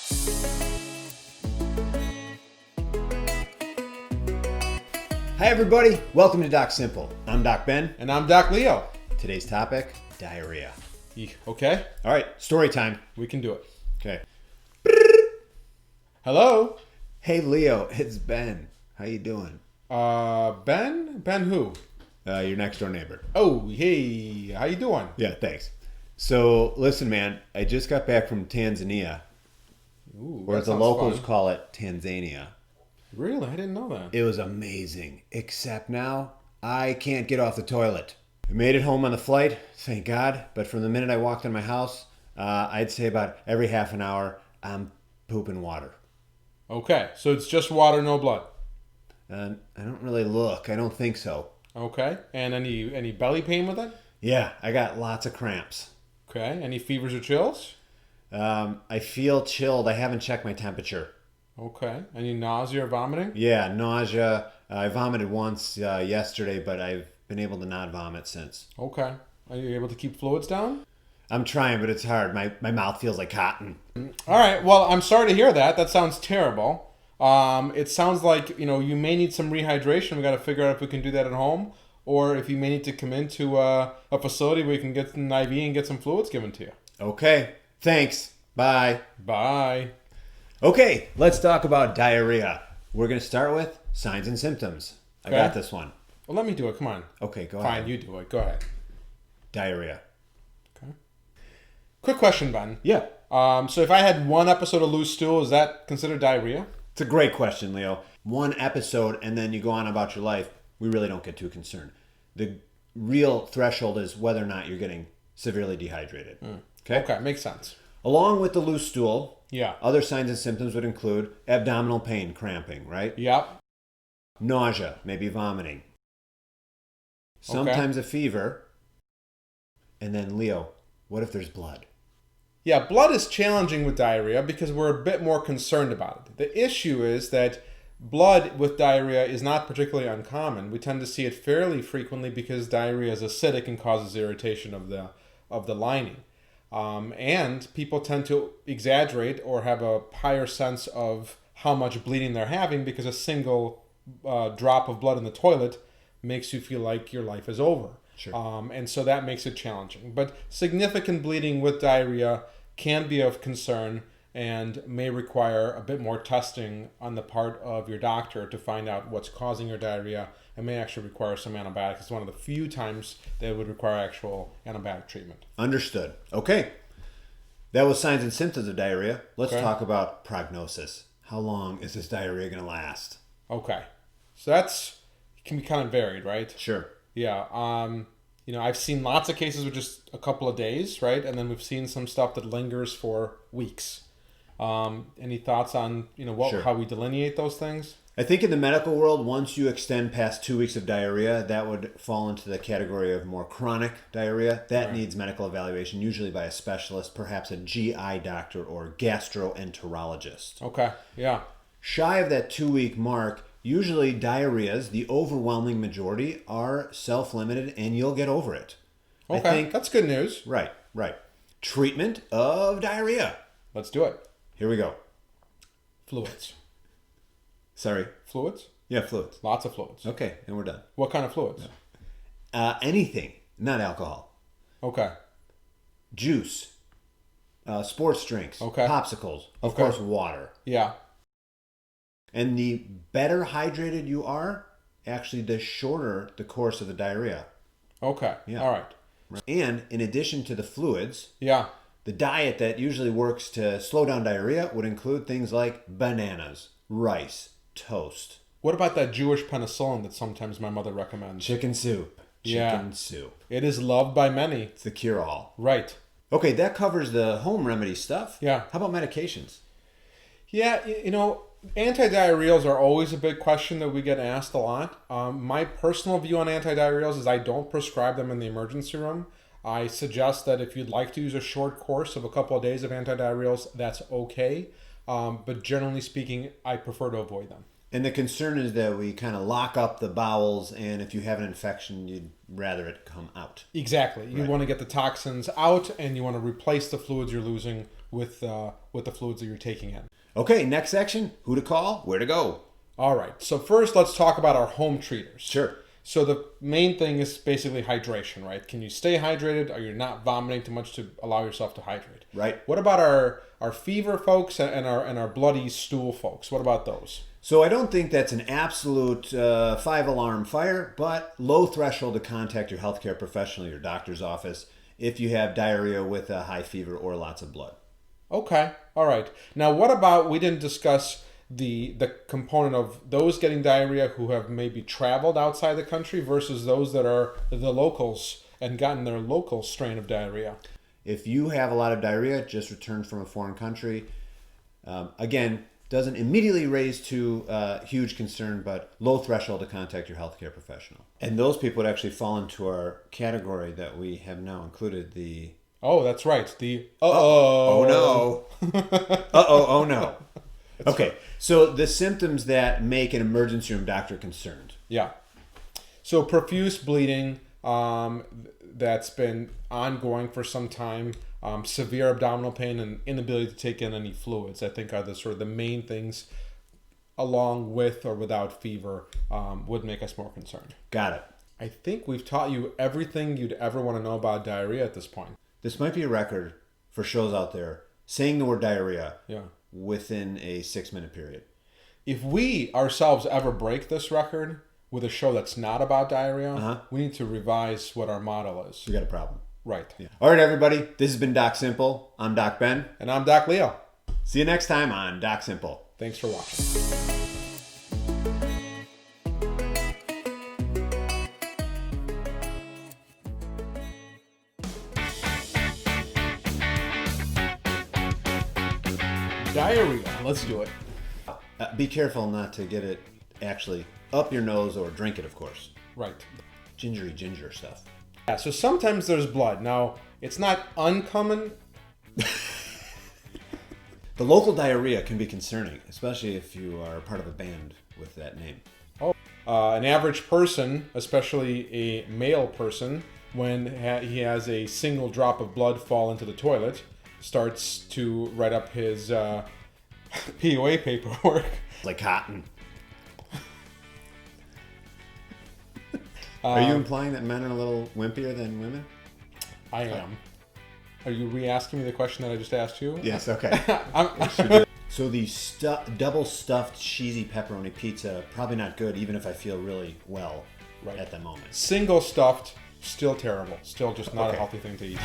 Hi everybody, welcome to Doc Simple. I'm Doc Ben. And I'm Doc Leo. Today's topic, diarrhea. Okay? All right, story time. We can do it. Okay. Hello? Hey Leo, it's Ben. How you doing? Ben? Ben who? Your next door neighbor. Oh, hey. How you doing? Yeah, thanks. So, listen man, I just got back from Tanzania. Ooh, Or as the locals call it, Tanzania. Really? I didn't know that. It was amazing, except now I can't get off the toilet. I made it home on the flight, thank God, but from the minute I walked in my house, I'd say about every half an hour, I'm pooping water. Okay, so it's just water, no blood. I don't really look. I don't think so. Okay, and any belly pain with it? Yeah, I got lots of cramps. Okay, any fevers or chills? I feel chilled. I haven't checked my temperature. Okay, any nausea or vomiting? Yeah, nausea. I vomited once yesterday, but I've been able to not vomit since. Okay, are you able to keep fluids down? I'm trying, but it's hard. My mouth feels like cotton. All right, well, I'm sorry to hear that. That sounds terrible. It sounds like, you may need some rehydration. We got to figure out if we can do that at home, or if you may need to come into a facility where you can get an IV and get some fluids given to you. Okay, thanks. Bye. Bye. Okay, let's talk about diarrhea. We're going to start with signs and symptoms. I got this one. Well, let me do it. Come on. Okay, go ahead. Fine, you do it. Go ahead. Diarrhea. Okay. Quick question, Ben. Yeah. So if I had one episode of loose stool, is that considered diarrhea? It's a great question, Leo. One episode and then you go on about your life, we really don't get too concerned. The real threshold is whether or not you're getting severely dehydrated. Okay, makes sense. Along with the loose stool, Yeah. other signs and symptoms would include abdominal pain, cramping, right? Yep. Nausea, maybe vomiting. Sometimes a fever. And then, Leo, what if there's blood? Yeah, blood is challenging with diarrhea because we're a bit more concerned about it. The issue is that blood with diarrhea is not particularly uncommon. We tend to see it fairly frequently because diarrhea is acidic and causes irritation of the lining. And people tend to exaggerate or have a higher sense of how much bleeding they're having because a single drop of blood in the toilet makes you feel like your life is over. Sure. And so that makes it challenging. But significant bleeding with diarrhea can be of concern and may require a bit more testing on the part of your doctor to find out what's causing your diarrhea, and may actually require some antibiotics. It's one of the few times that it would require actual antibiotic treatment. Understood. Okay. That was signs and symptoms of diarrhea. Let's talk about prognosis. How long is this diarrhea going to last? Okay. So that's can be kind of varied, right? Sure. Yeah. I've seen lots of cases with just a couple of days, right? And then we've seen some stuff that lingers for weeks. Any thoughts on, how we delineate those things? I think in the medical world, once you extend past 2 weeks of diarrhea, that would fall into the category of more chronic diarrhea. That needs medical evaluation, usually by a specialist, perhaps a GI doctor or gastroenterologist. Okay, yeah. Shy of that 2-week mark, usually diarrheas, the overwhelming majority, are self-limited and you'll get over it. Okay, that's good news. Right. Treatment of diarrhea. Let's do it. Here we go. Fluids. Sorry. Fluids? Yeah, fluids. Lots of fluids. Okay, and we're done. What kind of fluids? Anything, not alcohol. Okay. Juice. Sports drinks. Okay. Popsicles. Of course, water. Yeah. And the better hydrated you are, actually the shorter the course of the diarrhea. Okay. Yeah. All right. And in addition to the fluids, Yeah. the diet that usually works to slow down diarrhea would include things like bananas, rice, toast. What about that Jewish penicillin that sometimes my mother recommends? Chicken soup. Yeah. Soup. It is loved by many. It's the cure-all. Right. Okay, that covers the home remedy stuff. Yeah. How about medications? Yeah, antidiarrheals are always a big question that we get asked a lot. My personal view on antidiarrheals is I don't prescribe them in the emergency room. I suggest that if you'd like to use a short course of a couple of days of antidiarrheals, that's okay. But generally speaking, I prefer to avoid them. And the concern is that we kind of lock up the bowels, and if you have an infection, you'd rather it come out. Exactly. You Right. want to get the toxins out, and you want to replace the fluids you're losing with the fluids that you're taking in. Okay, next section, who to call, where to go. All right. So first, let's talk about our home treaters. Sure. So the main thing is basically hydration, right? Can you stay hydrated? Are you not vomiting too much to allow yourself to hydrate? Right. What about our fever folks and our bloody stool folks? What about those? So I don't think that's an absolute 5-alarm fire, but low threshold to contact your healthcare professional, your doctor's office, if you have diarrhea with a high fever or lots of blood. Okay. All right. Now, what about, we didn't discuss the component of those getting diarrhea who have maybe traveled outside the country versus those that are the locals and gotten their local strain of diarrhea. If you have a lot of diarrhea, just returned from a foreign country, again, doesn't immediately raise to huge concern, but low threshold to contact your healthcare professional. And those people would actually fall into our category that we have now included, the Oh, that's right. The oh no. Oh no. Okay, so the symptoms that make an emergency room doctor concerned. Yeah. So profuse bleeding that's been ongoing for some time, severe abdominal pain, and inability to take in any fluids, I think are the sort of the main things, along with or without fever, would make us more concerned. Got it. I think we've taught you everything you'd ever want to know about diarrhea at this point. This might be a record for shows out there saying the word diarrhea Yeah. within a 6-minute period. If we ourselves ever break this record with a show that's not about diarrhea, we need to revise what our motto is. You got a problem. Right. Yeah. All right, everybody. This has been Doc Simple. I'm Doc Ben. And I'm Doc Leo. See you next time on Doc Simple. Thanks for watching. Diarrhea. Let's do it. Be careful not to get it actually up your nose or drink it, of course. Right. Gingery ginger stuff. Yeah, so sometimes there's blood. Now, it's not uncommon. The local diarrhea can be concerning, especially if you are part of a band with that name. An average person, especially a male person, when he has a single drop of blood fall into the toilet, starts to write up his POA paperwork. Like cotton. Are you implying that men are a little wimpier than women? I am. Are you re-asking me the question that I just asked you? Yes, okay. So the double stuffed cheesy pepperoni pizza, probably not good, even if I feel really well at the moment. Single stuffed, still terrible. Still just not a Okay. healthy thing to eat.